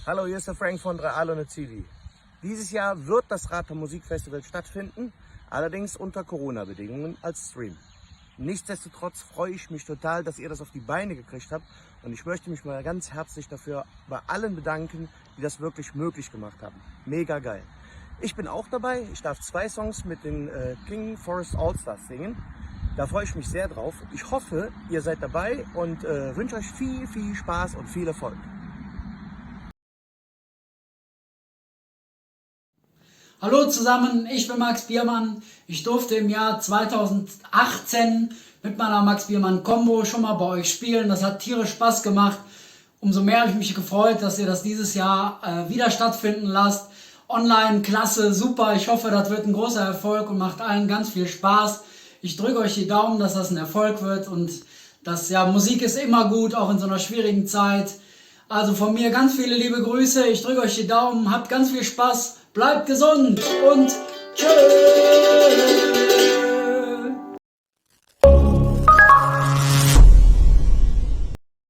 Hallo, hier ist der Frank von 3 Alone TV. Dieses Jahr wird das Rater Musikfestival stattfinden, allerdings unter Corona-Bedingungen als Stream. Nichtsdestotrotz freue ich mich total, dass ihr das auf die Beine gekriegt habt und ich möchte mich mal ganz herzlich dafür bei allen bedanken, die das wirklich möglich gemacht haben. Mega geil. Ich bin auch dabei, ich darf 2 Songs mit den King Forest All-Stars singen. Da freue ich mich sehr drauf. Ich hoffe, ihr seid dabei und wünsche euch viel, viel Spaß und viel Erfolg. Hallo zusammen, ich bin Max Biermann. Ich durfte im Jahr 2018 mit meiner Max Biermann Combo schon mal bei euch spielen. Das hat tierisch Spaß gemacht. Umso mehr habe ich mich gefreut, dass ihr das dieses Jahr wieder stattfinden lasst. Online, klasse, super. Ich hoffe, das wird ein großer Erfolg und macht allen ganz viel Spaß. Ich drücke euch die Daumen, dass das ein Erfolg wird und dass, ja, Musik ist immer gut, auch in so einer schwierigen Zeit. Also von mir ganz viele liebe Grüße. Ich drücke euch die Daumen, habt ganz viel Spaß. Bleibt gesund und tschüss!